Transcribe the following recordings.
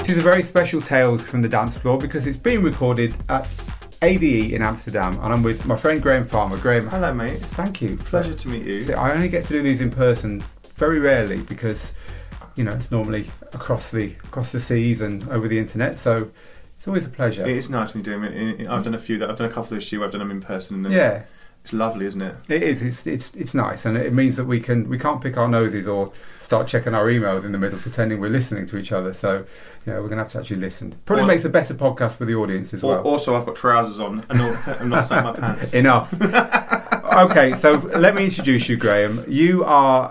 This is a very special Tales from the Dance Floor because it's being recorded at ADE in Amsterdam, and I'm with my friend Grahame Farmer. Grahame, hello mate. Thank you. Pleasure to meet you. See, I only get to do these in person very rarely because, you know, it's normally across the seas and over the internet, so it's always a pleasure. It is nice when you do them. I've done a few. I've done a couple this year. I've done them in person. And yeah, it's lovely, isn't it? It is. It's nice, and it means that we can't pick our noses or start checking our emails in the middle, pretending we're listening to each other. So, you know, we're going to have to actually listen. Probably makes a better podcast for the audience as well. Also, I've got trousers on, and I'm not saying my pants. Enough. Okay, so let me introduce you, Grahame. You are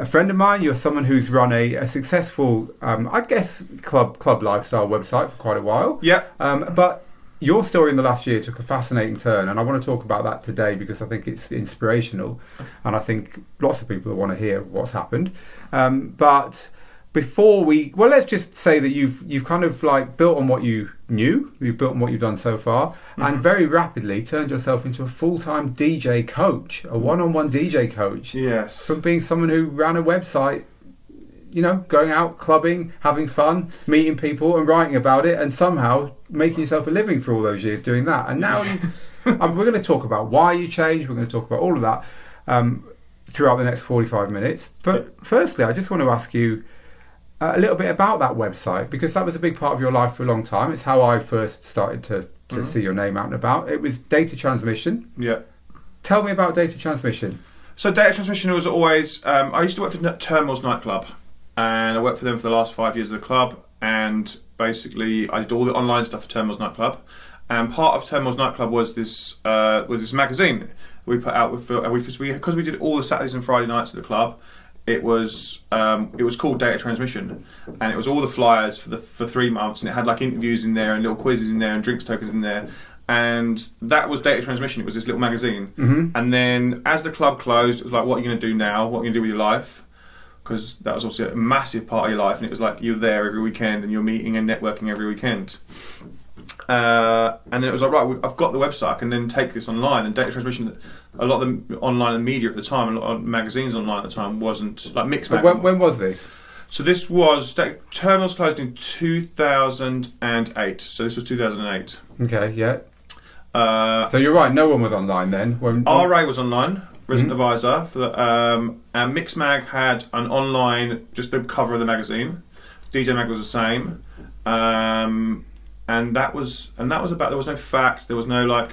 a friend of mine. You're someone who's run a successful, I guess, club lifestyle website for quite a while. Yeah. But your story in the last year took a fascinating turn, and I want to talk about that today because I think it's inspirational, and I think lots of people want to hear what's happened. But before let's just say that you've kind of like built on what you knew, you've built on what you've done so far, and very rapidly turned yourself into a full-time DJ coach, a one-on-one DJ coach. Yes. From being someone who ran a website, you know, going out, clubbing, having fun, meeting people and writing about it, and somehow making yourself a living for all those years doing that. And now we're going to talk about why you changed. We're going to talk about all of that throughout the next 45 minutes. But firstly, I just want to ask you a little bit about that website, because that was a big part of your life for a long time. It's how I first started to see your name out and about. It was data transmission. Yeah. Tell me about data transmission. So data transmission was always... I used to work for Terminals nightclub. And I worked for them for the last 5 years of the club, and basically I did all the online stuff for Terminals nightclub. And part of Terminals nightclub was this magazine we put out because we did all the Saturdays and Friday nights at the club. It was called Data Transmission, and it was all the flyers for 3 months, and it had like interviews in there and little quizzes in there and drinks tokens in there. And that was Data Transmission. It was this little magazine. Mm-hmm. And then as the club closed, it was like, what are you going to do now? What are you going to do with your life? Because that was also a massive part of your life, and it was like you're there every weekend and you're meeting and networking every weekend. And then it was like, right, I've got the website, I can then take this online. And data transmission, a lot of the online and media at the time, a lot of magazines online at the time wasn't like mixed. When was this? So this was Terminals closed in 2008. So this was 2008. Okay, yeah. So you're right, no one was online then. RA was online. Resident Advisor for the, and Mixmag had an online, just the cover of the magazine. DJ Mag was the same, and that was about. There was no fact. There was no like.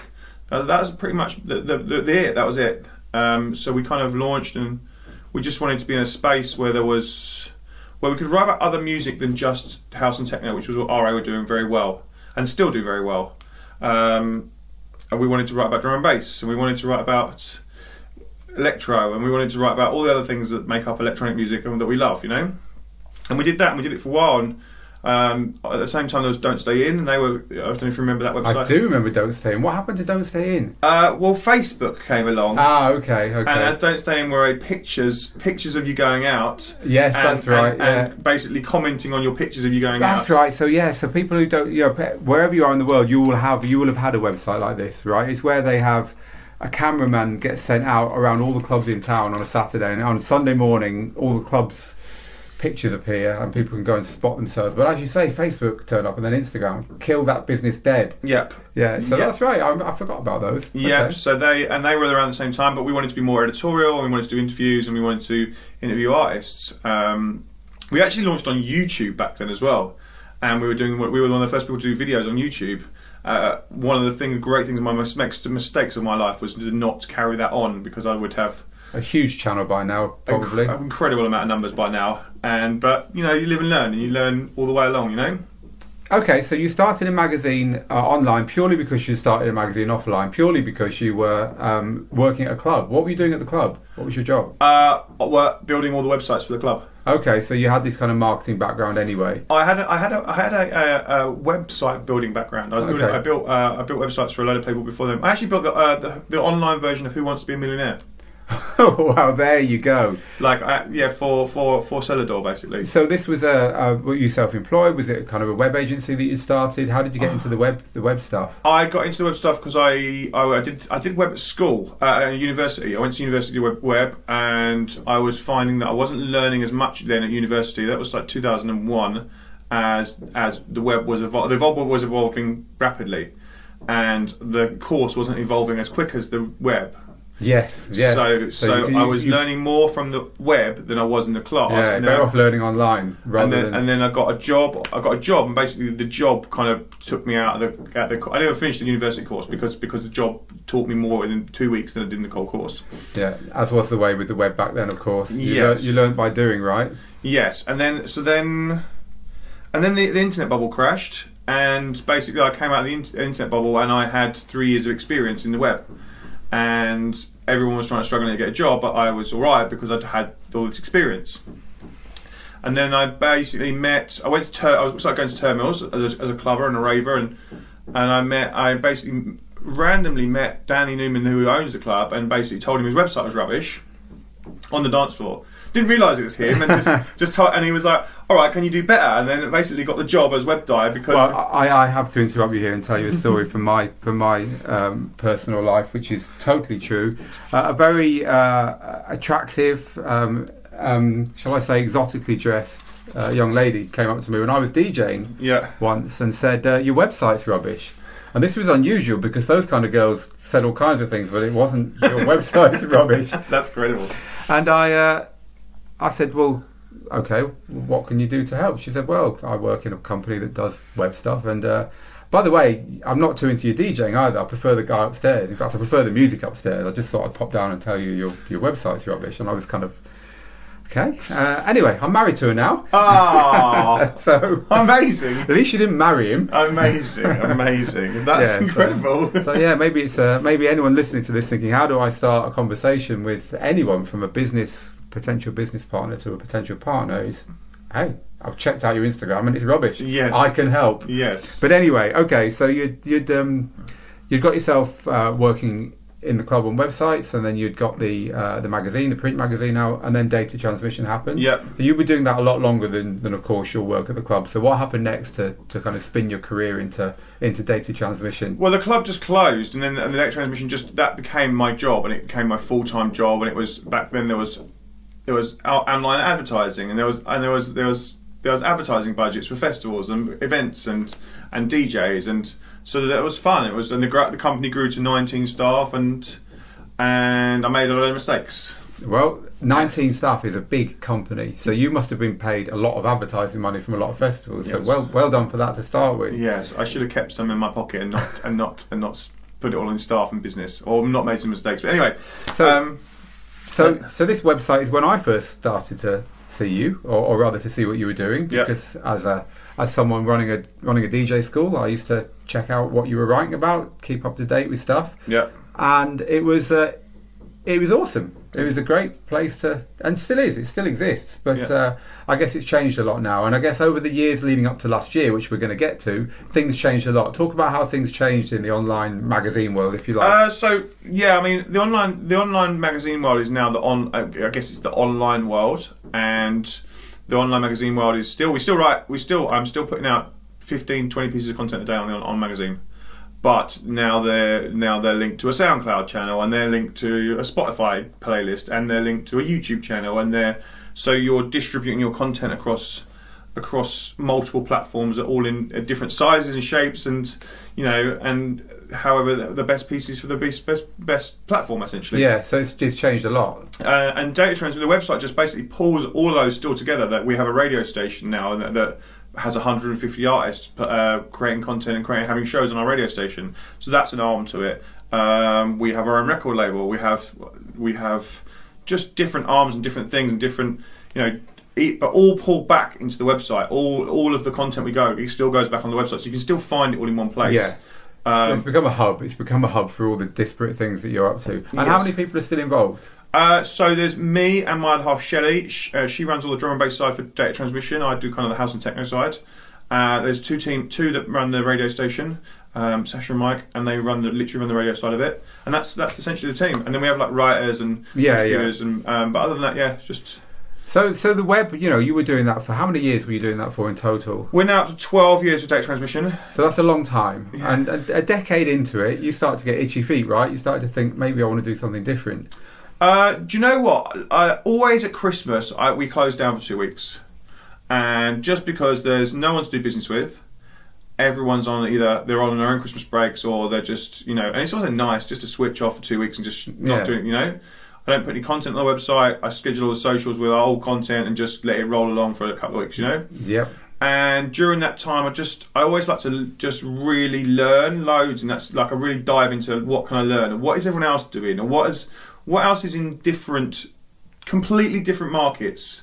That was pretty much it. That was it. So we kind of launched, and we just wanted to be in a space where we could write about other music than just house and techno, which was what RA were doing very well and still do very well. And we wanted to write about drum and bass, and we wanted to write about electro, and we wanted to write about all the other things that make up electronic music and that we love, you know. And we did that, and we did it for a while. And at the same time, there was Don't Stay In, and they were. I don't know if you remember that website. I do remember Don't Stay In. What happened to Don't Stay In? Well, Facebook came along. Okay. And as Don't Stay In were pictures of you going out. Yes, that's right. And basically commenting on your pictures of you going out. That's right. So so people who don't, you know, wherever you are in the world, you will have had a website like this, right? It's where they have. A cameraman gets sent out around all the clubs in town on a Saturday, and on Sunday morning all the clubs' pictures appear and people can go and spot themselves. But as you say, Facebook turned up, and then Instagram, kill that business dead. Yep. Yeah, so that's right, I forgot about those. Yep. Okay. So they were around the same time, but we wanted to be more editorial, and we wanted to do interviews, and we wanted to interview artists. We actually launched on YouTube back then as well, and we were one of the first people to do videos on YouTube. One of the great things, my mistakes of my life was to not carry that on, because I would have a huge channel by now, probably an incredible amount of numbers by now. But you know, you live and learn, and you learn all the way along, you know. Okay, so you started a magazine online purely because you started a magazine offline, purely because you were working at a club. What were you doing at the club? What was your job? Building all the websites for the club. Okay, so you had this kind of marketing background anyway. I had a website building background. I built websites for a load of people before them. I actually built the online version of Who Wants to Be a Millionaire. Oh, wow, there you go. Like, for Celador, basically. So this was were you self-employed? Was it kind of a web agency that you started? How did you get into the web stuff? I got into the web stuff because I did web at school, at university. I went to university web, and I was finding that I wasn't learning as much then at university. That was like 2001. as the web was the web was evolving rapidly, and the course wasn't evolving as quick as the web. Yes. So I was learning more from the web than I was in the class. Yeah, better off learning online and then I got a job. And basically the job kind of took me out of I never finished the university course because the job taught me more in 2 weeks than I did in the whole course. Yeah, as was the way with the web back then, of course. Yes. You learned by doing, right? Yes, and then the internet bubble crashed, and basically I came out of the internet bubble and I had 3 years of experience in the web. And everyone was struggling to get a job, but I was alright because I'd had all this experience. And then I basically I started going to terminals as a clubber and a raver, and I basically randomly met Danny Newman, who owns the club, and basically told him his website was rubbish on the dance floor. Didn't realise it was him, and and he was like, "All right, can you do better?" And then basically got the job as web dye because. Well, I have to interrupt you here and tell you a story from my personal life, which is totally true. A very attractive, shall I say, exotically dressed young lady came up to me when I was DJing once and said, "Your website's rubbish." And this was unusual because those kind of girls said all kinds of things, but it wasn't your website's rubbish. That's incredible. And I said, well, okay, what can you do to help? She said, well, I work in a company that does web stuff. And by the way, I'm not too into your DJing either. I prefer the guy upstairs. In fact, I prefer the music upstairs. I just thought I'd pop down and tell you your website's rubbish. And I was kind of, okay. Anyway, I'm married to her now. Oh, so amazing! At least you didn't marry him. Amazing. That's incredible. So yeah, maybe it's maybe anyone listening to this thinking, how do I start a conversation with anyone from a potential business partner to a potential partner? Is, hey, I've checked out your Instagram and it's rubbish. Yes, I can help. Yes. But anyway, okay. So you'd got yourself working in the club on websites, and then you'd got the magazine, the print magazine out, and then data transmission happened. Yeah. You were doing that a lot longer than of course your work at the club. So what happened next to kind of spin your career into data transmission? Well, the club just closed, and then the data transmission that became my job, and it became my full-time job. And it was back then there was online advertising, and there was advertising budgets for festivals and events and DJs, and so that was fun. It was, and the company grew to 19 staff, and I made a lot of mistakes. Well, 19 staff is a big company, so you must have been paid a lot of advertising money from a lot of festivals. Yes. So well done for that to start with. Yes, I should have kept some in my pocket and not put it all in staff and business, or not made some mistakes. But anyway, so this website is when I first started to see you, or rather to see what you were doing, because as someone running a DJ school, I used to check out what you were writing about, keep up to date with stuff. Yeah. And it was awesome. It was a great place to, and still is. It still exists, but I guess it's changed a lot now. And I guess over the years leading up to last year, which we're going to get to, things changed a lot. Talk about how things changed in the online magazine world, if you like. The online magazine world is now I guess it's the online world, and the online magazine world is still. I'm still putting out 15, 20 pieces of content a day on magazine. But now they're linked to a SoundCloud channel, and they're linked to a Spotify playlist, and they're linked to a YouTube channel, and so you're distributing your content across multiple platforms, all in different sizes and shapes, and however the best pieces for the best platform essentially. Yeah, so it's changed a lot. And data transfer, the website just basically pulls all of those still together. That we have a radio station now that has 150 artists creating content and having shows on our radio station. So that's an arm to it. We have our own record label. We have just different arms and different things and different, but all pulled back into the website. All of the content it still goes back on the website, so you can still find it all in one place. Yeah. It's become a hub. It's become a hub for all the disparate things that you're up to. And yes. How many people are still involved? So there's me and my other half, Shelley. She runs all the drum and bass side for data transmission. I do kind of the house and techno side. There's two that run the radio station, Sasha and Mike, and they literally run the radio side of it. And that's essentially the team. And then we have like writers and reviewers, and but other than that, just. So the web, you were doing that for how many years were you doing that for in total? We're now up to 12 years with data transmission. So that's a long time. Yeah. And a decade into it, you start to get itchy feet, right? You start to think, maybe I want to do something different. Do you know what? Always at Christmas, we closed down for 2 weeks. and just because there's no one to do business with, everyone's on either they're on their own Christmas breaks or they're just and it's also nice just to switch off for 2 weeks and just not doing I don't put any content on the website. I schedule all the socials with our old content and just let it roll along for a couple of weeks. Yep. And during that time, I always like to just really learn loads, and that's like I really dive into what can I learn and what is everyone else doing, and what else is in completely different markets.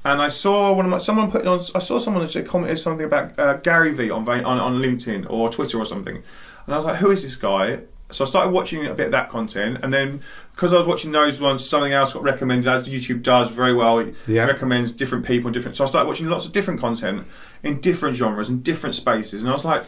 And I saw someone that commented something about Gary Vee on LinkedIn or Twitter or something, and I was like, who is this guy? So I started watching a bit of that content, and then because I was watching those ones, something else got recommended, as YouTube does very well. It recommends different people and different. So I started watching lots of different content in different genres and different spaces, and I was like,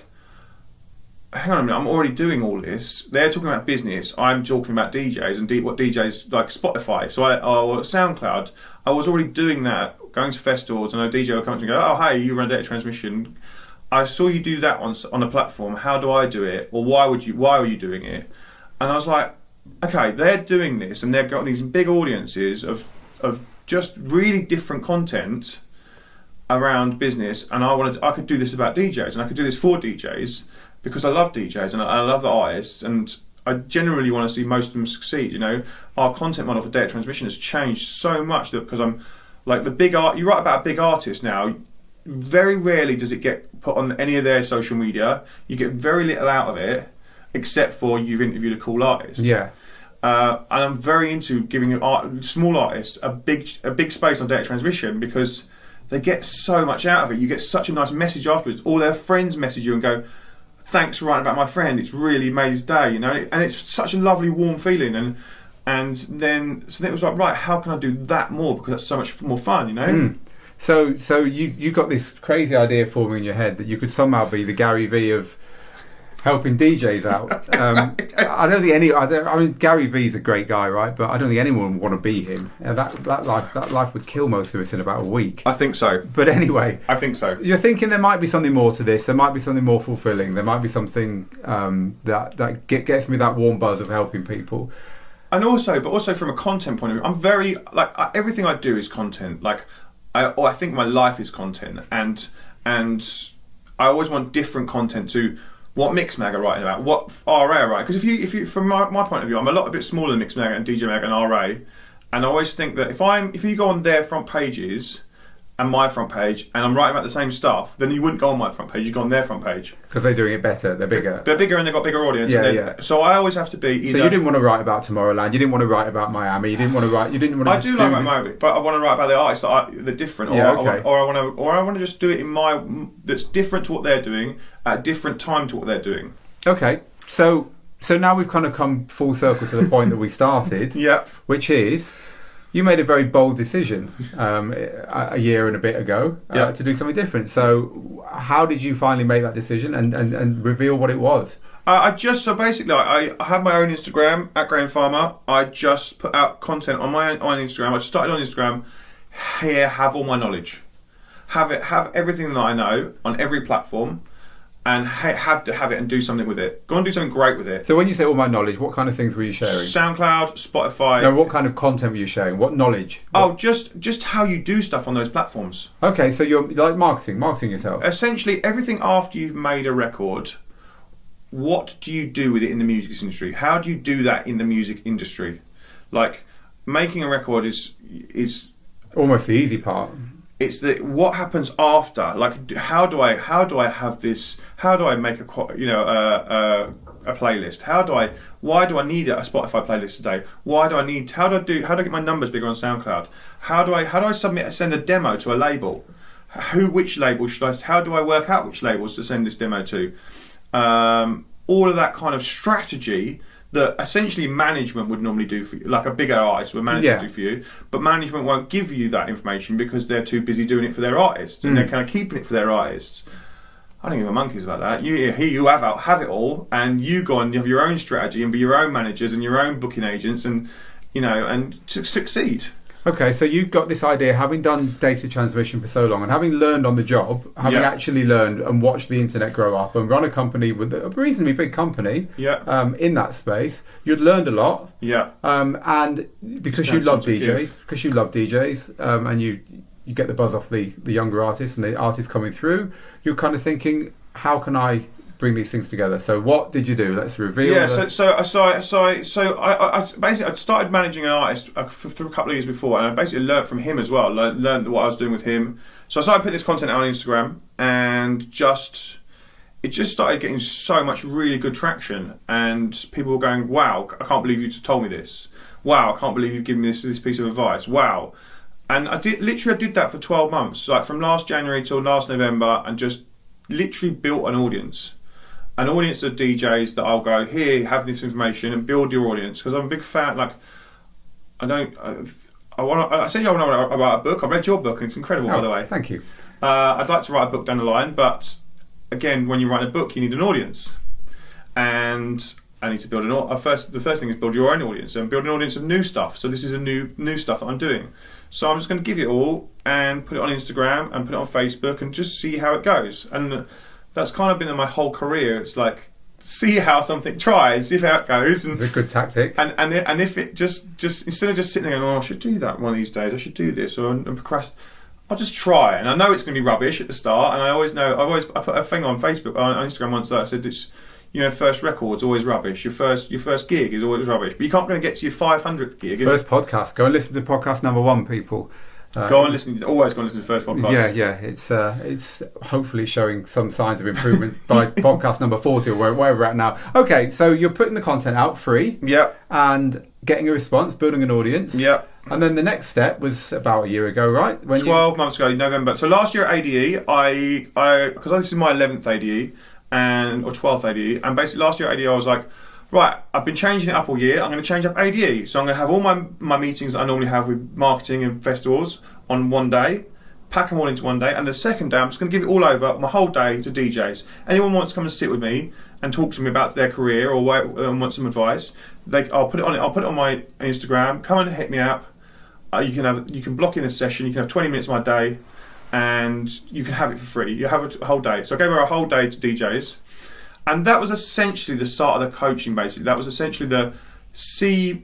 hang on a minute, I'm already doing all this. They're talking about business. I'm talking about DJs and what DJs like Spotify. Or SoundCloud. I was already doing that, going to festivals, and a DJ would come to me and go, oh, hey, you run data transmission. I saw you do that on a platform. How do I do it? Or why are you doing it? And I was like, okay, they're doing this, and they've got these big audiences of just really different content around business, and I could do this about DJs, and I could do this for DJs because I love DJs and I love the artists, and I generally want to see most of them succeed. Our content model for data transmission has changed so much that because I'm like you write about a big artist now. Very rarely does it get put on any of their social media. You get very little out of it, except for you've interviewed a cool artist. Yeah. And I'm very into giving small artists a big space on data transmission because they get so much out of it. You get such a nice message afterwards. All their friends message you and go, "Thanks for writing about my friend. It's really made his day." And it's such a lovely, warm feeling. And then it was like, right, how can I do that more because that's so much more fun, So you got this crazy idea forming in your head that you could somehow be the Gary Vee of helping DJs out. I mean, Gary Vee's a great guy, right? But I don't think anyone would want to be him. That life would kill most of us in about a week. I think so. But anyway, I think so. You're thinking there might be something more to this. There might be something more fulfilling. There might be something that gets me that warm buzz of helping people. And also from a content point of view, I'm very everything I do is content. I think my life is content, and I always want different content to what Mixmag are writing about, what RA are writing. Because if you from my point of view, I'm a bit smaller than Mixmag and DJ Mag and RA, and I always think that if you go on their front pages and my front page, and I'm writing about the same stuff, then you wouldn't go on my front page. You go on their front page because they're doing it better. They're bigger. They're bigger, and they've got bigger audience. Yeah. So I always have to be. Either, so you didn't want to write about Tomorrowland. You didn't want to write about Miami. You didn't want to write. You didn't want to. I do like about Miami, but I want to write about the artists that are different. Or I want to just do it in that's different to what they're doing at a different time to what they're doing. Okay, so now we've kind of come full circle to the point that we started. Yep. Which is. You made a very bold decision a year and a bit ago to do something different. So how did you finally make that decision and reveal what it was? I have my own Instagram at Grahame Farmer. I just put out content on my own Instagram. I started on Instagram. Here, have all my knowledge. Have everything that I know on every platform. And have to have it and do something with it. Go and do something great with it. So when you say all my knowledge, what kind of things were you sharing? SoundCloud, Spotify. No, what kind of content were you sharing? What knowledge? Just how you do stuff on those platforms. Okay, so you're like marketing yourself. Essentially, everything after you've made a record, what do you do with it in the music industry? How do you do that in the music industry? Like, making a record is almost the easy part. It's what happens after. Like, how do I have this? How do I make a playlist? Why do I need a Spotify playlist today? How do I get my numbers bigger on SoundCloud? How do I send a demo to a label? Which label should I? How do I work out which labels to send this demo to? All of that kind of strategy that essentially management would normally do for you, like a bigger artist would do for you, but management won't give you that information because they're too busy doing it for their artists and they're kind of keeping it for their artists. I don't give a monkeys about that. You have it all, and you go and you have your own strategy and be your own managers and your own booking agents, and to succeed. Okay, so you've got this idea, having done data transmission for so long and having learned on the job, having actually learned and watched the internet grow up and run a company with a reasonably big company in that space, you'd learned a lot. Yeah. And because you love DJs, and you get the buzz off the younger artists and the artists coming through, you're kind of thinking, how can I bring these things together? So what did you do? Let's reveal. Yeah, so I basically I started managing an artist for a couple of years before, and I basically learnt from him as well. Learned what I was doing with him. So I started putting this content out on Instagram, and it just started getting so much really good traction, and people were going, "Wow, I can't believe you just told me this. Wow, I can't believe you've given me this piece of advice. Wow." And I did that for 12 months, like from last January till last November, and just literally built an audience of DJs that I'll go, here, have this information and build your audience, because I'm a big fan. Like, I said I want to write a book. I read your book and it's incredible, by the way. Thank you. I'd like to write a book down the line, but again, when you write a book, you need an audience, and I need to build the first thing is build your own audience and build an audience of new stuff. So this is a new stuff that I'm doing. So I'm just going to give it all and put it on Instagram and put it on Facebook and just see how it goes. And that's kind of been in my whole career. It's like, see how something tries, see how it goes. And it's a good tactic. And if it just instead of just sitting there going, oh, I should do that one of these days, I should do this, or procrastinate, I'll just try. And I know it's going to be rubbish at the start, and I put a thing on Facebook, on Instagram once that I said it's, first record's always rubbish. Your first gig is always rubbish. But you can't going to get to your 500th gig. First podcast. Go and listen to podcast number 1, people. Always go and listen to the first podcast. Yeah. It's hopefully showing some signs of improvement by podcast number 40 or wherever we're at now. Okay, so you're putting the content out free. Yep. And getting a response, building an audience. Yep. And then the next step was about a year ago, right? 12 months ago, November. So last year at ADE, because this is my 11th ADE, or 12th ADE, and basically last year at ADE I was like, right, I've been changing it up all year, I'm going to change up ADE. So I'm going to have all my meetings that I normally have with marketing and festivals on one day, pack them all into one day, and the second day I'm just going to give it all over, my whole day, to DJs. Anyone wants to come and sit with me and talk to me about their career or want some advice, I'll put it on my Instagram, come and hit me up. You can block in a session, you can have 20 minutes of my day, and you can have it for free. You have a whole day. So I gave her a whole day to DJs, and that was essentially the start of the coaching. Basically, that was essentially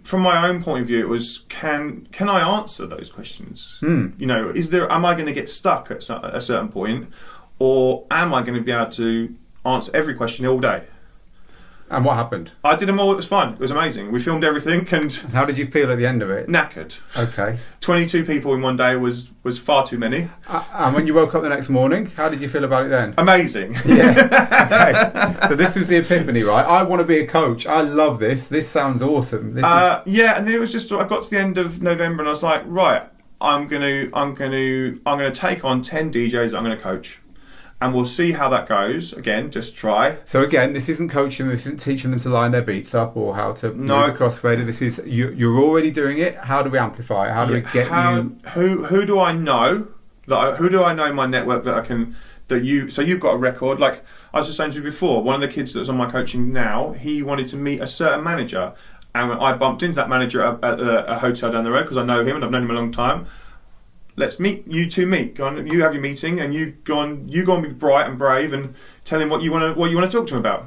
from my own point of view, it was can I answer those questions? Am I going to get stuck at a certain point, or am I going to be able to answer every question all day? And what happened? I did them all. It was fun. It was amazing. We filmed everything. And how did you feel at the end of it? Knackered. Okay. 22 people in one day was far too many. And when you woke up the next morning, how did you feel about it then? Amazing. Yeah. Okay. So this was the epiphany, right? I want to be a coach. I love this. This sounds awesome. Yeah. And then it was just, I got to the end of November and I was like, right, I'm gonna take on 10 DJs that I'm gonna coach. And we'll see how that goes. Again, just try. So again, this isn't coaching. This isn't teaching them to line their beats up or how to move the crossfader. This is you're already doing it. How do we amplify it? How do we get you? Who do I know who do I know in my network that I can So you've got a record. Like I was just saying to you before, one of the kids that's on my coaching now, he wanted to meet a certain manager, and I bumped into that manager at a hotel down the road because I know him and I've known him a long time. Let's meet. You two meet. Go on, you have your meeting, and you go on. You go and be bright and brave, and tell him what you want to talk to him about.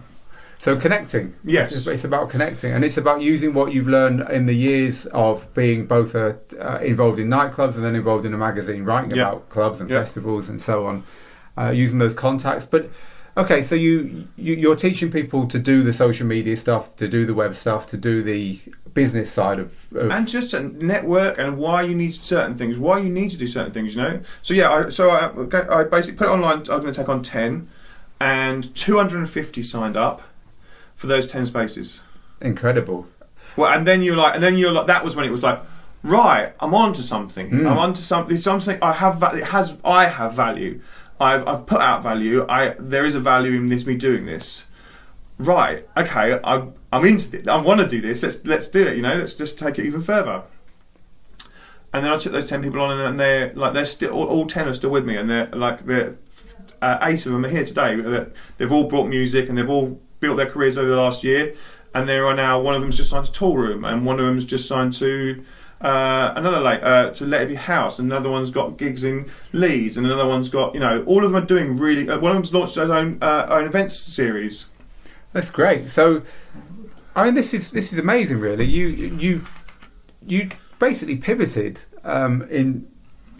So connecting. Yes, it's about connecting, and it's about using what you've learned in the years of being both involved in nightclubs and then involved in a magazine, writing about clubs and festivals and so on. Using those contacts, but. Okay, so you're teaching people to do the social media stuff, to do the web stuff, to do the business side of and just to network and why you need certain things, why you need to do certain things, So I basically put it online. I'm going to take on 10, and 250 signed up for those 10 spaces. Incredible. Well, and then you're like, that was when it was like, right, I'm on to something. I'm on to something. Something I have value. I've put out value. There is a value in me doing this. Right. Okay. I'm into it. I want to do this. Let's do it. Let's just take it even further. And then I took those 10 people on, and they're still all 10 are still with me, and they're 8 of them are here today. They've all brought music, and they've all built their careers over the last year. And there are now, one of them's just signed to Tool Room, and one of them's just signed to. To Let It Be House, and another one's got gigs in Leeds, and another one's got all of them are doing really. One of them's launched their own events series. That's great. So, I mean, this is amazing. Really, you basically pivoted in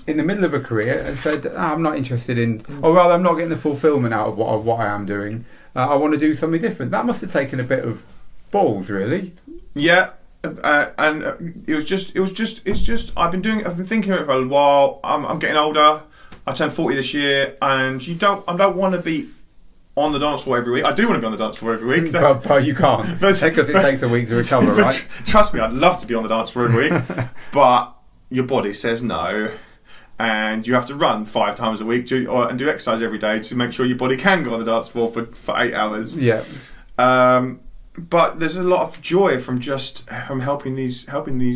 in the middle of a career and said, I'm not interested in, or rather, I'm not getting the fulfillment out of what I am doing. I want to do something different. That must have taken a bit of balls, really. Yeah. And it's just. I've been thinking about it for a while. I'm getting older. I turned 40 this year, and I don't want to be on the dance floor every week. I do want to be on the dance floor every week, but you can't because it takes a week to recover, right? Trust me, I'd love to be on the dance floor every week, but your body says no, and you have to run 5 times a week and do exercise every day to make sure your body can go on the dance floor for 8 hours. Yeah. But there's a lot of joy from helping these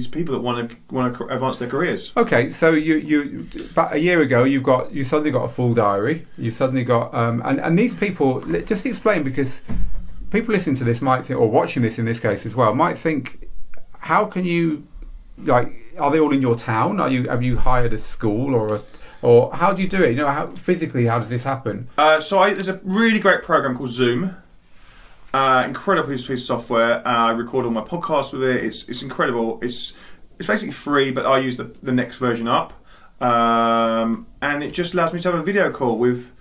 people that want to advance their careers. Okay, so you about a year ago you suddenly got a full diary. You suddenly got and these people, just explain, because people listening to this might think, or watching this in this case as well, might think, how can you, like, are they all in your town? Have you hired a school or how do you do it? How does this happen? There's a really great program called Zoom. Incredible piece of software. I record all my podcasts with it. It's incredible. It's basically free, but I use the next version up, and it just allows me to have a video call with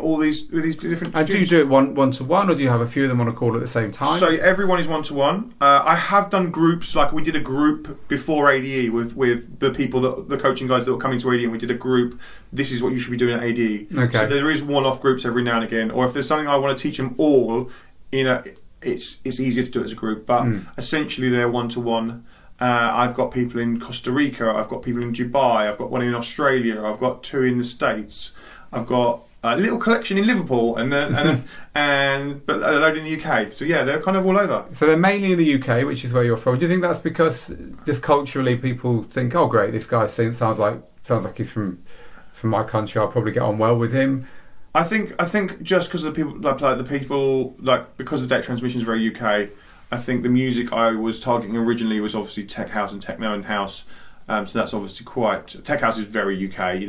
all these different. And do you do it one to one, or do you have a few of them on a call at the same time? So everyone is 1-to-1. I have done groups, like we did a group before ADE with the people the coaching guys that were coming to ADE, and we did a group. This is what you should be doing at ADE. Okay. So there is one-off groups every now and again, or if there's something I want to teach them all, it's easier to do it as a group. But essentially, they're 1-to-1. I've got people in Costa Rica. I've got people in Dubai. I've got one in Australia. I've got 2 in the States. I've got a little collection in Liverpool but a load in the UK. So yeah, they're kind of all over. So they're mainly in the UK, which is where you're from. Do you think that's because just culturally people think, oh great, this guy sounds like he's from my country, I'll probably get on well with him? I think just because of the people because the data transmission is very UK. I think the music I was targeting originally was obviously tech house and techno and house. So that's obviously tech house is very UK,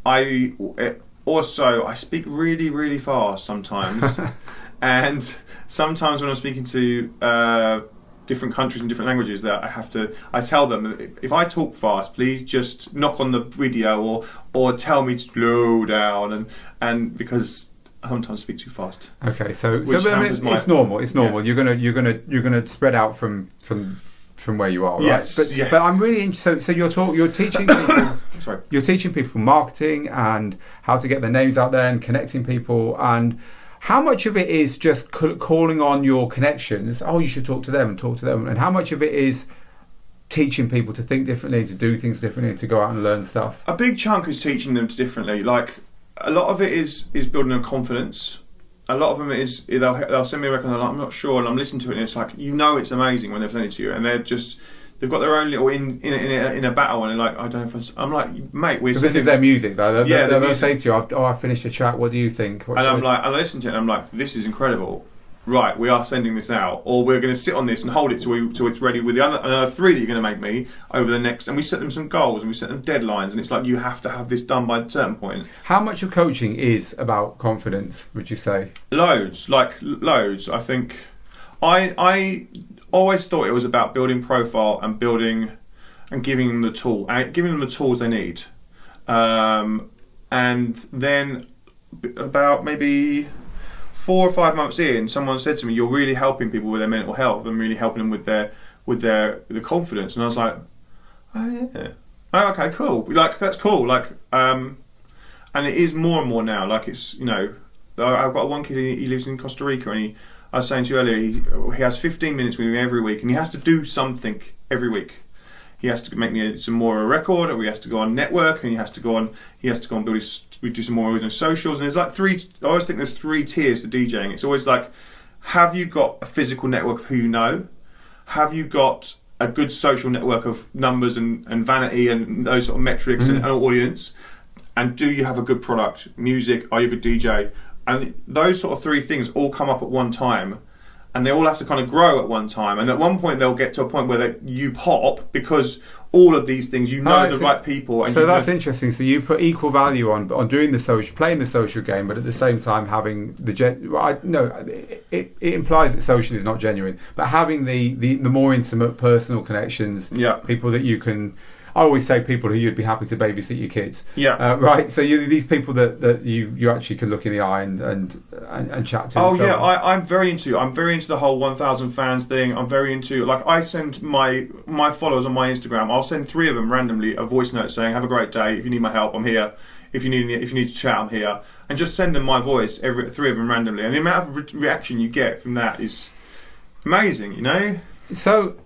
I speak really, really fast sometimes, and sometimes when I'm speaking to different countries and different languages, that I tell them, if I talk fast, please just knock on the video or tell me to slow down, and because I sometimes speak too fast. Okay, so it's normal. It's normal. Yeah. You're gonna spread out from where you are, right? Yes, but I'm really interested. So you're teaching people. Sorry. You're teaching people marketing and how to get their names out there and connecting people. And how much of it is just calling on your connections? Oh, you should talk to them. And how much of it is teaching people to think differently, to do things differently, to go out and learn stuff? A big chunk is teaching them differently. Like a lot of it is building their confidence. A lot of them is they'll send me a record and I'm not sure, and I'm listening to it and it's like, it's amazing when they've sent it to you, and they've got their own little in a battle, and they're like, I don't know if I'm like, mate, this is their music though. They'll say to you, I finished a track, what do you think? And I listen to it and I'm like, this is incredible. Right, we are sending this out, or we're going to sit on this and hold it till it's ready with the another 3 that you're going to make me over the next. And we set them some goals and we set them deadlines, and it's like, you have to have this done by a certain point. How much of coaching is about confidence, would you say? Loads. I think I always thought it was about building profile and giving them the tools they need, and then about maybe 4 or 5 months in, someone said to me, "You're really helping people with their mental health and really helping them with their confidence." And I was like, "Oh yeah, oh, okay, cool. Like that's cool." And it is more and more now. Like it's I've got one kid. He lives in Costa Rica, and I was saying to you earlier, he has 15 minutes with me every week, and he has to do something every week. He has to make me some more of a record, or he has to go on network, and he has to go on build we do some more with his socials. And there's like I always think there's 3 tiers to DJing. It's always like, have you got a physical network of who you know? Have you got a good social network of numbers and vanity and those sort of metrics and audience? And do you have a good product, music? Are you a good DJ? And those sort of 3 things all come up at one time. and they all have to kind of grow at one time. And at one point, they'll get to a point where you pop because all of these things, the right people. And so that's interesting. So you put equal value on doing playing the social game, but at the same time having it implies that social is not genuine, but having the more intimate personal connections, people that you can. I always say people who you'd be happy to babysit your kids. Right. So these people that you actually can look in the eye and chat to. Oh yeah, I'm very into the whole 1,000 fans thing. I'm very into, like, I send my followers on my Instagram. I'll send 3 of them randomly a voice note saying, "Have a great day. If you need my help, I'm here. If you need to chat, I'm here." And just send them my voice, 3 of them randomly, and the amount of reaction you get from that is amazing. You know. So.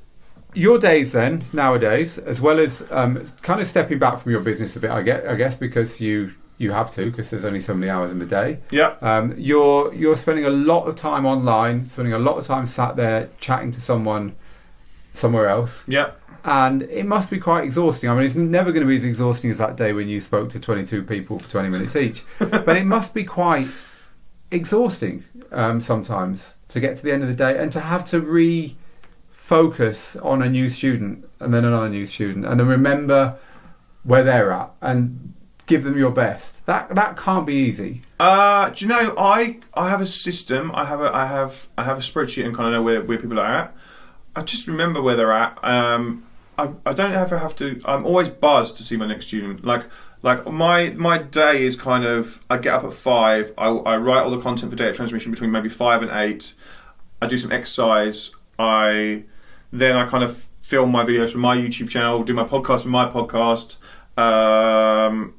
Your days then, nowadays, as well as kind of stepping back from your business a bit, I guess, because you have to, because there's only so many hours in the day. Yeah. You're spending a lot of time online, spending a lot of time sat there chatting to someone somewhere else. Yeah. And it must be quite exhausting. I mean, it's never going to be as exhausting as that day when you spoke to 22 people for 20 minutes each. But it must be quite exhausting sometimes to get to the end of the day and to have to focus on a new student and then another new student and then remember where they're at and give them your best. That can't be easy. Do you know, I have a system. I have a spreadsheet and kind of know where people are at. I just remember where they're at. I don't ever have to. I'm always buzzed to see my next student. Like my day is kind of, I get up at 5. I write all the content for data transmission between maybe 5 and 8. I do some exercise. Then I kind of film my videos for my YouTube channel, do my podcast for my podcast, and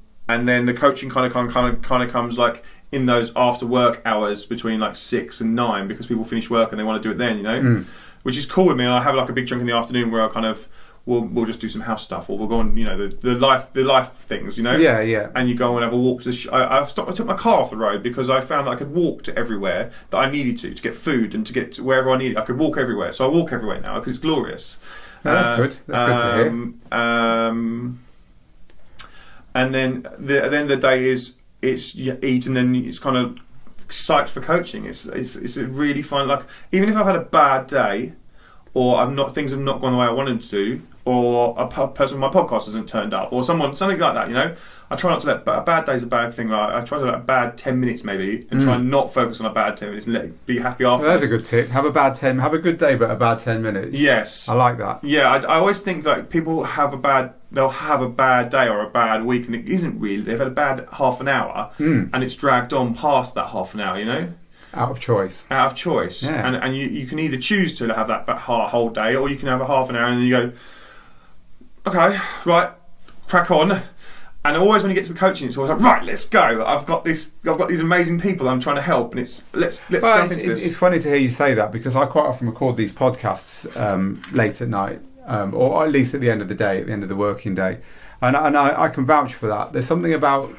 then the coaching kind of comes like in those after work hours between like 6 and 9 because people finish work and they want to do it then, you know, which is cool with me. And I have like a big chunk in the afternoon where I kind of we'll just do some house stuff, or we'll go on, you know, the life things, you know. Yeah. And you go and have a walk. I took my car off the road because I found that I could walk to everywhere that I needed to get food and to get to wherever I needed. I could walk everywhere, so I walk everywhere now because it's glorious. No, that's good. That's good to hear. And then the day is you eat and then it's kind of psyched for coaching. It's really fun. Like, even if I've had a bad day, or things have not gone the way I wanted to, or a person on my podcast hasn't turned up, or something like that, you know. I try not to let a bad day's a bad thing. Like, I try to let a bad 10 minutes maybe, and try and not focus on a bad 10 minutes and let it be happy afterwards. Well, that's a good tip. Have a good day, but a bad 10 minutes. Yes, I like that. Yeah, I always think that people they'll have a bad day or a bad week, and it isn't really. They've had a bad half an hour, and it's dragged on past that half an hour, you know. Out of choice. Yeah. And you can either choose to have that whole day, or you can have a half an hour and then you go, okay, right, crack on. And always when you get to the coaching, it's always like, right, let's go. I've got these amazing people I'm trying to help, and it's let's jump into this. It's funny to hear you say that, because I quite often record these podcasts late at night, or at least at the end of the day, at the end of the working day, and I can vouch for that. There's something about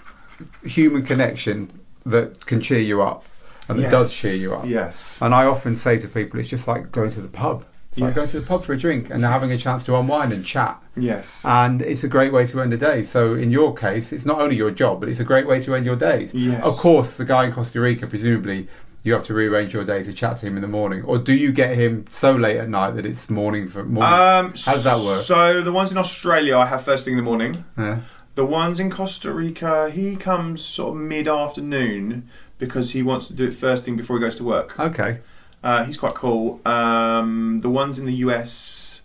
human connection that can cheer you up. And it does cheer you up. Yes. And I often say to people, it's just like going to the pub. It's like going to the pub for a drink and having a chance to unwind and chat. Yes. And it's a great way to end a day. So in your case, it's not only your job, but it's a great way to end your days. Yes. Of course, the guy in Costa Rica, presumably, you have to rearrange your day to chat to him in the morning. Or do you get him so late at night that it's morning? How does that work? So the ones in Australia, I have first thing in the morning. Yeah. The ones in Costa Rica, he comes sort of mid-afternoon, because he wants to do it first thing before he goes to work. Okay. He's quite cool. The ones in the US,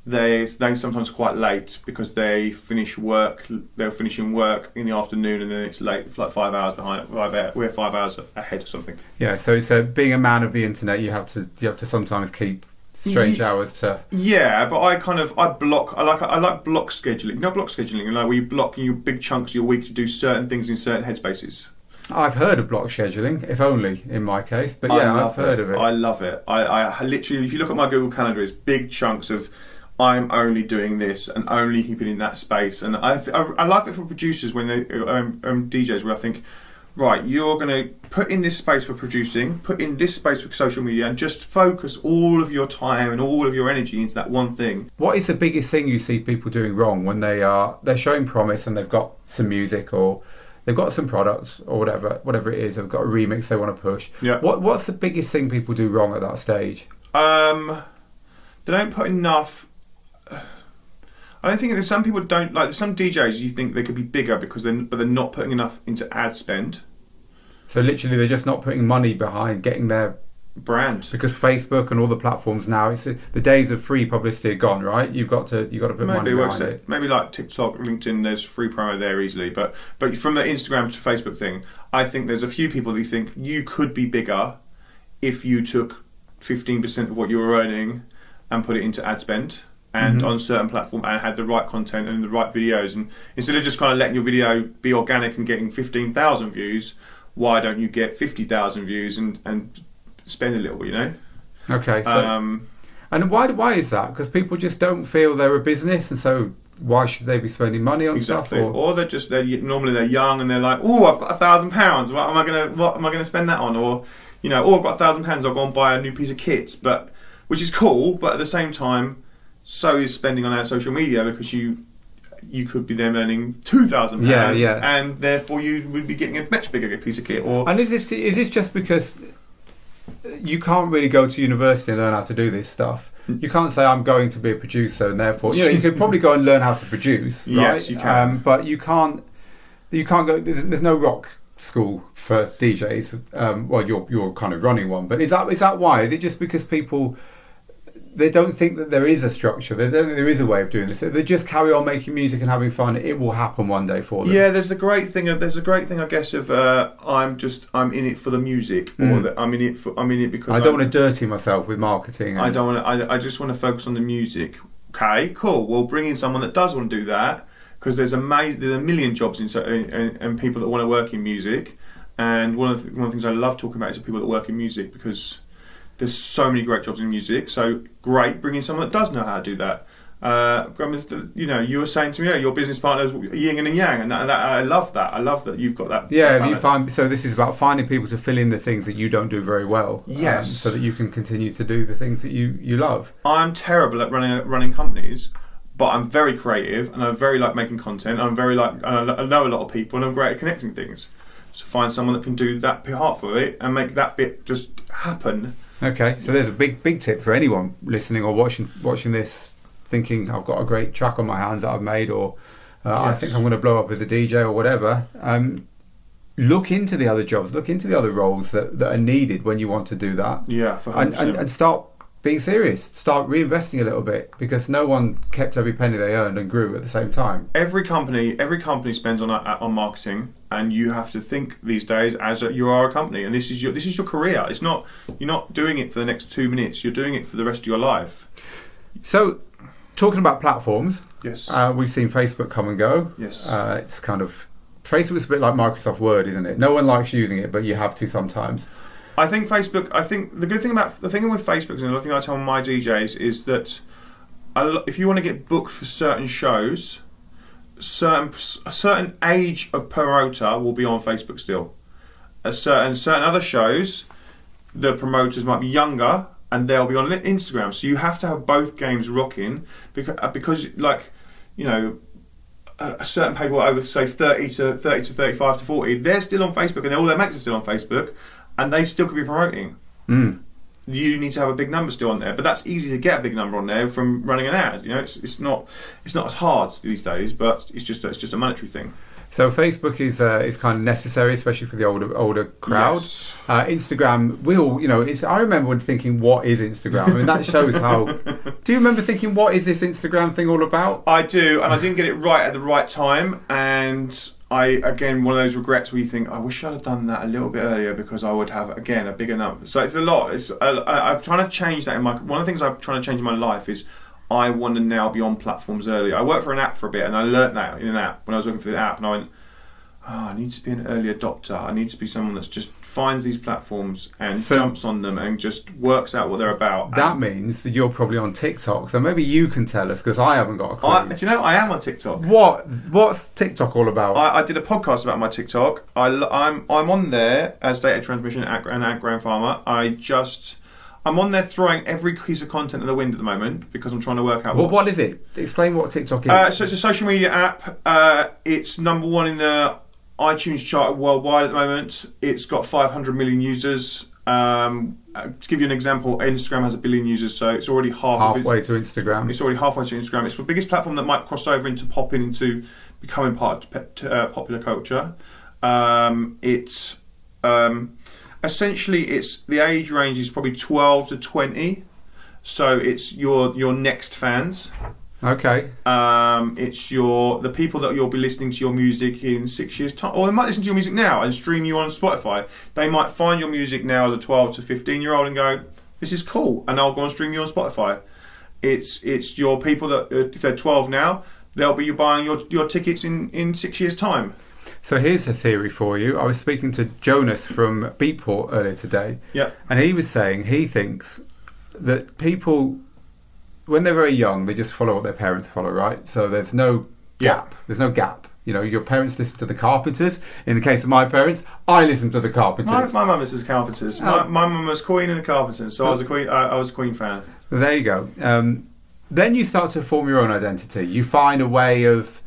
they sometimes quite late because they finish work. They're finishing work in the afternoon, and then it's late. It's like 5 hours behind. We're 5 hours ahead or something. Yeah. So it's being a man of the internet. You have to sometimes keep strange hours to. Yeah, but I block. I like block scheduling. You know, block scheduling. You know, where you block you big chunks of your week to do certain things in certain headspaces. I've heard of block scheduling, if only in my case, but yeah, I've heard of it. I love it. I literally, if you look at my Google Calendar, it's big chunks of I'm only doing this and only keeping in that space. And I like it for producers when they DJs, where I think, right, you're going to put in this space for producing, put in this space for social media, and just focus all of your time and all of your energy into that one thing. What is the biggest thing you see people doing wrong when they're showing promise and they've got some music, or they've got some products or whatever it is. They've got a remix they want to push. Yeah. What's the biggest thing people do wrong at that stage? They don't put enough. I don't think there's some people don't like. There's some DJs you think they could be bigger because they're not putting enough into ad spend. So literally, they're just not putting money behind getting their brand, because Facebook and all the platforms now, it's the days of free publicity are gone, right? You've got to put money behind it. Maybe like TikTok, LinkedIn, there's free promo there easily, but from the Instagram to Facebook thing, I think there's a few people who think you could be bigger if you took 15% of what you were earning and put it into ad spend and on certain platform and had the right content and the right videos, and instead of just kind of letting your video be organic and getting 15,000 views, why don't you get 50,000 views and spend a little, you know? Okay. So, and why is that? Because people just don't feel they're a business, and so why should they be spending money on stuff? Or they're normally they're young and they're like, oh, I've got £1,000. What am I gonna spend that on? Or I've got £1,000. I'll go and buy a new piece of kit, which is cool. But at the same time, so is spending on our social media, because you could be then earning £2,000, and therefore you would be getting a much bigger piece of kit. And is this just because you can't really go to university and learn how to do this stuff? You can't say I'm going to be a producer, and therefore you could probably go and learn how to produce, right? Yes, you can. But you can't go. There's no rock school for DJs. Well, you're kind of running one, but is that why? Is it just because people, they don't think that there is a structure, they don't think there is a way of doing this, they just carry on making music and having fun? It will happen one day for them. Yeah, there's a great thing, I guess, of I'm in it for the music, or that I'm in it because I don't want to dirty myself with marketing. I don't want to. I just want to focus on the music. Okay, cool. Well, bring in someone that does want to do that, because there's a million jobs and people that want to work in music. And one of the things I love talking about is the people that work in music, because there's so many great jobs in music. So great, bring in someone that does know how to do that. You were saying to me, your business partners, yin and yang, and that, I love that. I love that you've got that. Yeah, you find, so this is about finding people to fill in the things that you don't do very well. Yes, so that you can continue to do the things that you love. I'm terrible at running companies, but I'm very creative and I very like making content. I know a lot of people, and I'm great at connecting things. So find someone that can do that part for it and make that bit just happen. Okay, so there's a big tip for anyone listening or watching this, thinking I've got a great track on my hands that I've made, or I think I'm going to blow up as a DJ or whatever. Look into the other jobs, look into the other roles that are needed when you want to do that. Yeah, for 100%. And start being serious. Start reinvesting a little bit, because no one kept every penny they earned and grew at the same time. Every company spends on marketing, and you have to think these days as you are a company, and this is your career. It's not, you're not doing it for the next 2 minutes. You're doing it for the rest of your life. So, talking about platforms, yes, we've seen Facebook come and go. Yes, it's kind of, Facebook's a bit like Microsoft Word, isn't it? No one likes using it, but you have to sometimes. I think the thing with Facebook, and the thing I tell my DJs is that if you want to get booked for certain shows, a certain age of promoter will be on Facebook still. Certain other shows, the promoters might be younger and they'll be on Instagram. So you have to have both games rocking, because a certain people over, say, 30 to 35 to 40, they're still on Facebook, and all their mates are still on Facebook, and they still could be promoting. You need to have a big number still on there, but that's easy to get a big number on there from running an ad. It's not as hard these days, but it's just a monetary thing. So Facebook is kind of necessary, especially for the older crowd. Yes. Instagram, I remember thinking, what is Instagram? I mean, that shows how. Do you remember thinking, what is this Instagram thing all about? I do, and I didn't get it right at the right time, and one of those regrets where you think, I wish I'd have done that a little bit earlier, because I would have, again, a bigger number. So it's a lot. I'm trying to change that one of the things I'm trying to change in my life is I want to now be on platforms earlier. I worked for an app for a bit, and I learnt that in an app when I was working for the app, and I went, I need to be an early adopter. I need to be someone that's just finds these platforms and jumps on them and just works out what they're about. That means that you're probably on TikTok, so maybe you can tell us, because I haven't got a clue. Do you know, I am on TikTok. What's TikTok all about? I did a podcast about my TikTok. I'm on there as Data Transmission and at Grahame Farmer. I'm on there throwing every piece of content at the wind at the moment, because I'm trying to work out what is it? Explain what TikTok is. So it's a social media app. It's number one in the iTunes chart worldwide at the moment. It's got 500 million users. To give you an example, Instagram has 1 billion users, so it's already halfway to Instagram. It's already halfway to Instagram. It's the biggest platform that might cross over into becoming part of popular culture. It's essentially the age range is probably 12 to 20, so it's your next fans. Okay. It's the people that you'll be listening to your music in 6 years' time, or they might listen to your music now and stream you on Spotify. They might find your music now as a 12 to 15-year-old and go, "This is cool," and I'll go and stream you on Spotify. It's your people that, if they're 12 now, they'll be buying your tickets in 6 years' time. So here's a theory for you. I was speaking to Jonas from Beatport earlier today, yeah, and he was saying he thinks that people, when they're very young, they just follow what their parents follow, right? So there's no gap. There's no gap. You know, your parents listen to the Carpenters. In the case of my parents, I listen to the Carpenters. My mum listens to Carpenters. My mum was Queen and the Carpenters, so I was a Queen fan. There you go. Then you start to form your own identity. You find a way of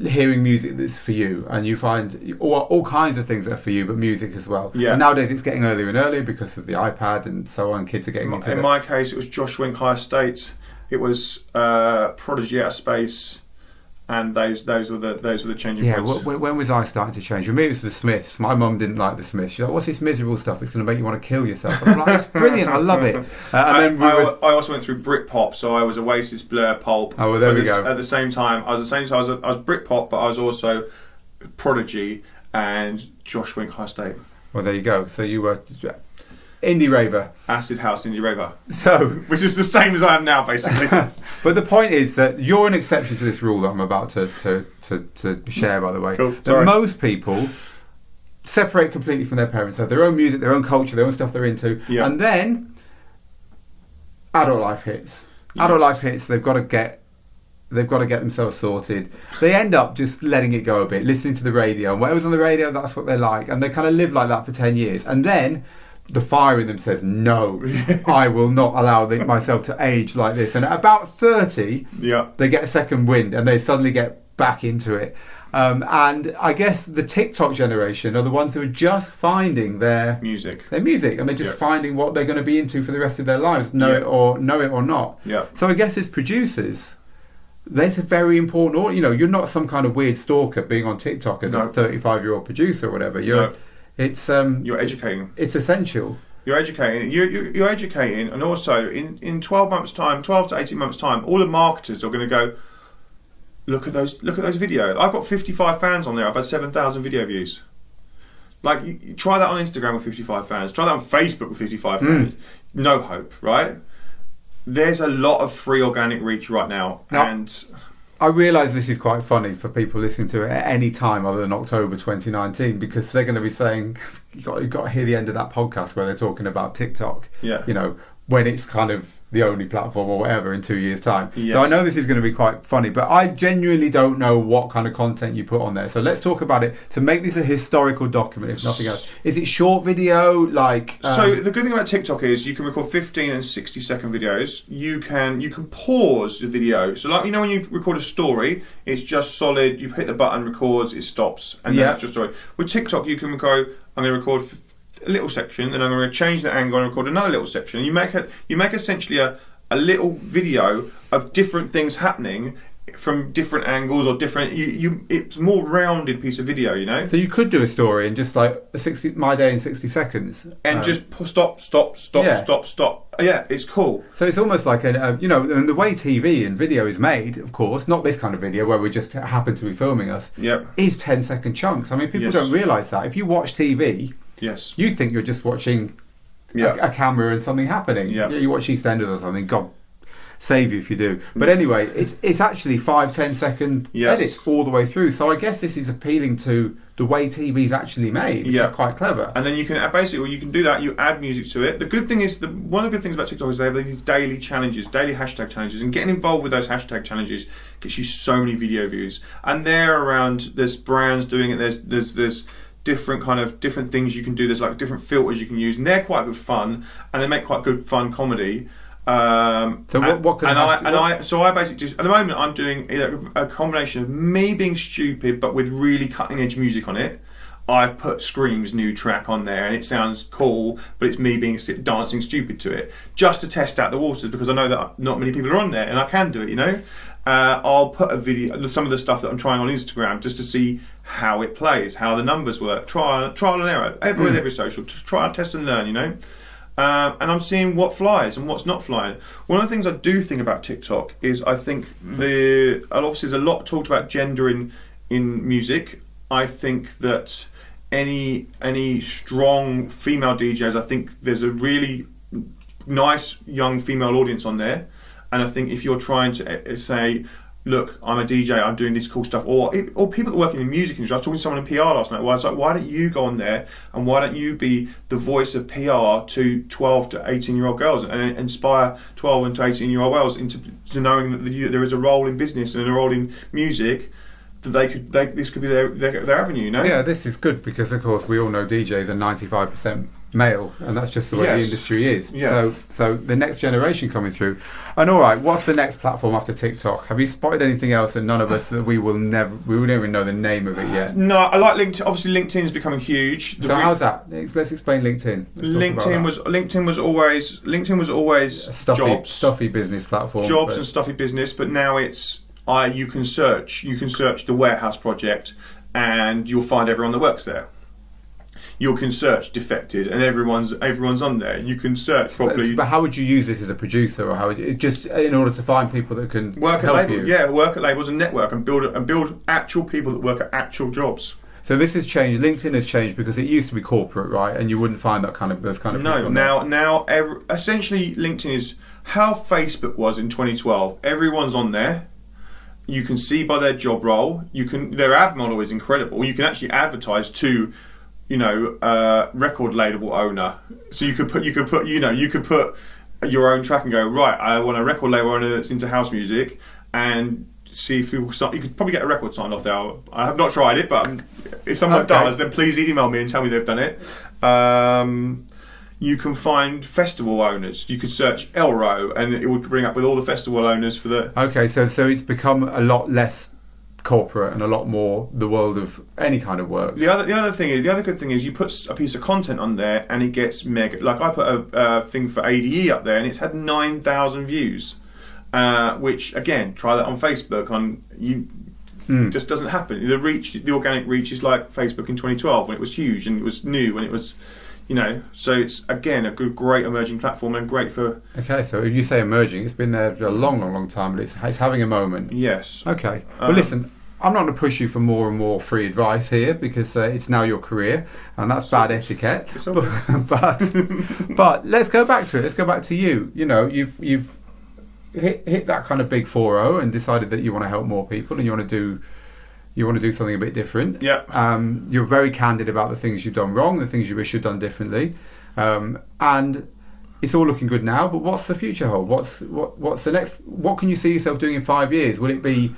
hearing music that's for you, and you find all kinds of things that are for you, but music as well. Yeah. And nowadays it's getting earlier and earlier because of the iPad and so on. Kids are getting into it. In my case, it was Josh Wink High Estate. It was Prodigy Out of Space, and those were the changing points. Yeah, when was I starting to change? For me, it was the Smiths. My mum didn't like the Smiths. She's like, "What's this miserable stuff? It's going to make you want to kill yourself." I'm like, "It's brilliant. I love it." I also went through Britpop, so I was Oasis, Blur, Pulp. Oh, well, there we go. At the same time, I was Britpop, but I was also Prodigy and Josh Wink High Estate. Well, there you go. So you were indie raver, acid house indie raver. So, which is the same as I am now, basically. But the point is that you're an exception to this rule that I'm about to share. By the way, cool. That most people separate completely from their parents, have their own music, their own culture, their own stuff they're into, and then adult life hits. Yes. Adult life hits. They've got to get themselves sorted. They end up just letting it go a bit, listening to the radio, and whatever's on the radio, that's what they like, and they kind of live like that for 10 years, and then the fire in them says, "No, I will not allow myself to age like this." And at about 30, they get a second wind and they suddenly get back into it. And I guess the TikTok generation are the ones who are just finding their music, and they're just finding what they're going to be into for the rest of their lives, know it or not. Yeah. So I guess as producers, there's a very important, you're not some kind of weird stalker being on TikTok as a 35-year-old producer or whatever. You're educating. It's essential. You're educating. You're educating, and also in 12 months' time, 12 to 18 months' time, all the marketers are going to go, look at those videos. I've got 55 fans on there. I've had 7,000 video views. Like, you try that on Instagram with 55 fans. Try that on Facebook with 55 fans. No hope, right? There's a lot of free organic reach right now, and I realise this is quite funny for people listening to it at any time other than October 2019, because they're going to be saying, you've got to hear the end of that podcast where they're talking about TikTok. Yeah. When it's kind of the only platform or whatever in 2 years' time. Yes. So I know this is going to be quite funny, but I genuinely don't know what kind of content you put on there. So let's talk about it to make this a historical document, if nothing else. Is it short video? So the good thing about TikTok is you can record 15 and 60-second videos. You can pause the video. So when you record a story, it's just solid. You hit the button, records, it stops, and then it's your story. With TikTok, you can go, I'm going to record a little section, then I'm going to change the angle and record another little section. You make essentially a little video of different things happening from different angles or different. It's a more rounded piece of video, So you could do a story in just like my day in 60 seconds, and just stop. Yeah, it's cool. So it's almost like and the way TV and video is made, of course, not this kind of video where we just happen to be filming us. Is 10-second chunks. I mean, people don't realise that if you watch TV. Yes. You think you're just watching a camera and something happening. Yeah. You watch EastEnders or something. God save you if you do. But anyway, it's actually 5-10 second edits all the way through. So I guess this is appealing to the way TV's actually made, which is quite clever. And then you can you can do that. You add music to it. The good thing is one of the good things about TikTok is they have these daily challenges, daily hashtag challenges, and getting involved with those hashtag challenges gets you so many video views. And they're around. There's brands doing it. There's different things you can do. There's like different filters you can use, and they're quite good fun, and they make quite good fun comedy. So what can So I basically just, at the moment I'm doing a combination of me being stupid but with really cutting edge music on it. I've put Scream's new track on there and it sounds cool, but it's me being dancing stupid to it, just to test out the waters, because I know that not many people are on there and I can do it, you know. I'll put a video, some of the stuff that I'm trying on Instagram, just to see how it plays, how the numbers work, trial and error, every social, just try, test and learn, you know. And I'm seeing what flies and what's not flying. One of the things I do think about TikTok is I think obviously there's a lot talked about gender in music. I think that any strong female DJs, I think there's a really nice young female audience on there, and I think if you're trying to say, look, I'm a DJ, I'm doing this cool stuff, or people that work in the music industry. I was talking to someone in PR last night where I was like, why don't you go on there and why don't you be the voice of PR to 12 to 18-year-old girls and inspire 12 and to 18-year-old girls into knowing that there is a role in business and a role in music, that this could be their avenue, you know? Yeah, this is good because, of course, we all know DJs are 95% male, and that's just the way the industry is. Yeah. So the next generation coming through. And all right, what's the next platform after TikTok? Have you spotted anything else that none of us that we wouldn't even know the name of it yet? No, I like LinkedIn. Obviously, LinkedIn is becoming huge. So how's that? Let's explain LinkedIn. LinkedIn was always stuffy business platform. And stuffy business, but now it's you can search the warehouse project and you'll find everyone that works there. You can search defected and everyone's on there. You can search properly. But how would you use this as a producer, or how would you, just in order to find people that can work help at labels? you? Yeah, work at labels and network and build actual people that work at actual jobs. So this has changed. LinkedIn has changed because it used to be corporate, right? And you wouldn't find those kind of people. No, essentially LinkedIn is how Facebook was in 2012. Everyone's on there. You can see by their job role. Their ad model is incredible. You can actually advertise to, record label owner. So you could put your own track and go, right, I want a record label owner that's into house music, and see if you could probably get a record signed off there. I have not tried it, but if someone does, then please email me and tell me they've done it. You can find festival owners. You could search Elro, and it would bring up with all the festival owners for the. Okay, so it's become a lot less corporate and a lot more the world of any kind of work. The other good thing is you put a piece of content on there and it gets mega. Like I put a thing for ADE up there and it's had 9,000 views, which again, try that on Facebook. Just doesn't happen. The organic reach is like Facebook in 2012 when it was huge and it was new and it was. So it's again a great emerging platform and great for. Okay, so if you say emerging, it's been there for a long time, but it's having a moment. Yes. Okay. Well, listen, I'm not going to push you for more and more free advice here because it's now your career, and that's bad etiquette. But let's go back to it. Let's go back to you. You've hit that kind of big 4-0 and decided that you want to help more people and you want to do something a bit different. Yeah. You're very candid about the things you've done wrong, the things you wish you'd done differently, and it's all looking good now. But what's the future hold? What's the next? What can you see yourself doing in 5 years? Will it be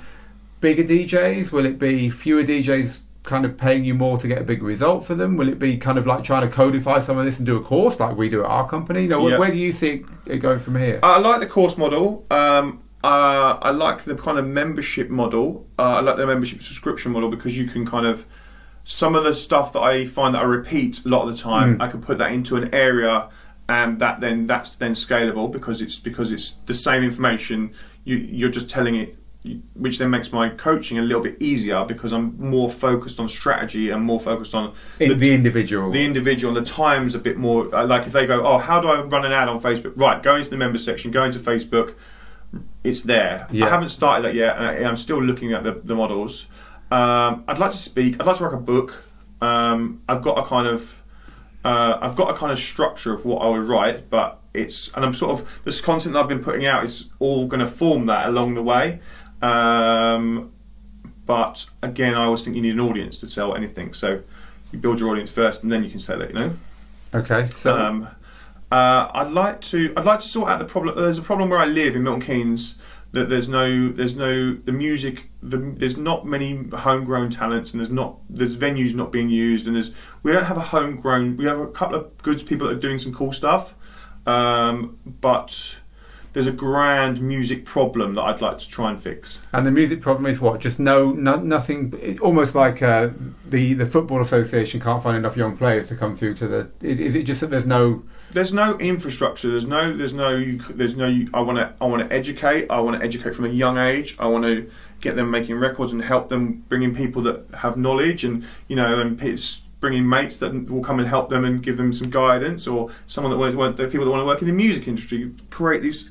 bigger DJs? Will it be fewer DJs kind of paying you more to get a bigger result for them? Will it be kind of like trying to codify some of this and do a course like we do at our company? Where do you see it going from here? I like the course model. I like the kind of membership model. I like the membership subscription model because you can kind of some of the stuff that I find that I repeat a lot of the time. I can put that into an area, and that's then scalable because it's the same information. You're just telling it, which then makes my coaching a little bit easier because I'm more focused on strategy and more focused on the individual. The individual, and the time's a bit more like if they go, oh, how do I run an ad on Facebook? Right, go into the member section, go into Facebook. It's there. Yeah. I haven't started that yet, and I'm still looking at the models. I'd like to speak. I'd like to write a book. I've got a kind of structure of what I would write, but I'm sort of this content that I've been putting out is all going to form that along the way. But again, I always think you need an audience to sell anything. So you build your audience first, and then you can sell it. Okay. So. I'd like to sort out the problem. There's a problem where I live in Milton Keynes that there's not many homegrown talents, and there's venues not being used, and we don't have a homegrown. We have a couple of good people that are doing some cool stuff, but there's a grand music problem that I'd like to try and fix. And the music problem is what? Just nothing. Almost like the football association can't find enough young players to come through to the. Is it just that there's no? There's no infrastructure. There's no. I want to educate. I want to educate from a young age. I want to get them making records and help them bring in people that have knowledge and bringing mates that will come and help them and give them some guidance, or someone the people that want to work in the music industry, create this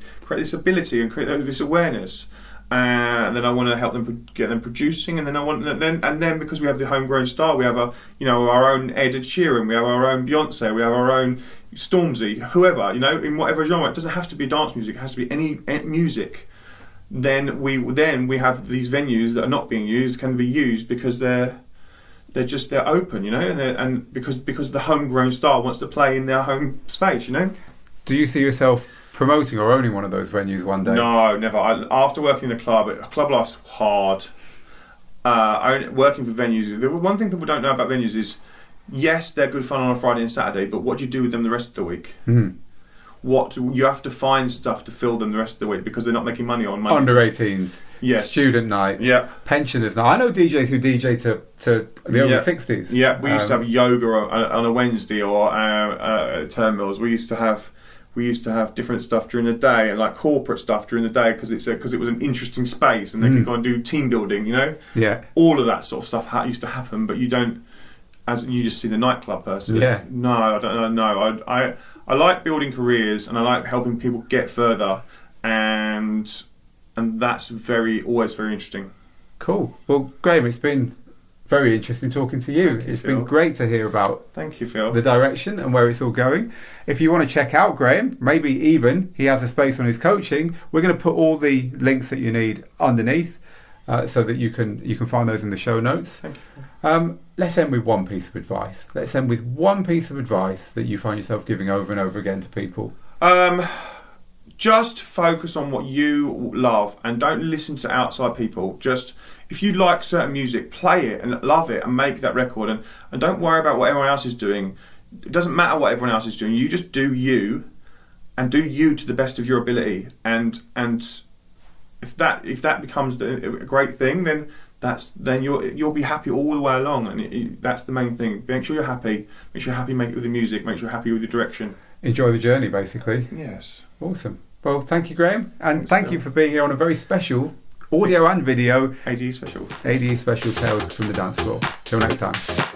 ability and create this awareness. And then I want to help them get them producing, and then because we have the homegrown star, we have our own Ed Sheeran, we have our own Beyonce, we have our own Stormzy, whoever, in whatever genre. It doesn't have to be dance music; it has to be any music. Then we have these venues that are not being used can be used because they're open, and because the homegrown star wants to play in their home space, Do you see yourself promoting or owning one of those venues one day? No, never. After working in the club life's hard. Working for venues, the one thing people don't know about venues is, yes, they're good fun on a Friday and Saturday, but what do you do with them the rest of the week? Mm-hmm. What you have to find stuff to fill them the rest of the week because they're not making money on Monday. Under 18s, yes, student night, yeah, pensioners night. I know DJs who DJ to the over 60s. Yeah, we used to have yoga on a Wednesday or terminals. We used to have different stuff during the day and like corporate stuff during the day because it was an interesting space and they could go and do team building. Yeah, all of that sort of stuff used to happen, but you don't. As you just see the nightclub person. Yeah. No, I don't know. I like building careers and I like helping people get further, and that's always very interesting. Cool. Well, Grahame, it's been very interesting talking to you. It's been great to hear about. Thank you, Phil. The direction and where it's all going. If you want to check out Grahame, maybe even he has a space on his coaching. We're going to put all the links that you need underneath. So that you can find those in the show notes. Thank you. Let's end with one piece of advice. Let's end with one piece of advice that you find yourself giving over and over again to people. Just focus on what you love and don't listen to outside people. Just if you like certain music, play it and love it and make that record and don't worry about what everyone else is doing. It doesn't matter what everyone else is doing. You just do you and do you to the best of your ability and if that becomes a great thing, then you'll be happy all the way along, and that's the main thing. Make sure you're happy. Make sure you're happy. Make it with the music. Make sure you're happy with the direction. Enjoy the journey, basically. Yes. Awesome. Well, thank you, Grahame, and thank you for being here on a very special audio and video ADE special Tales from the Dance Floor. Till next time.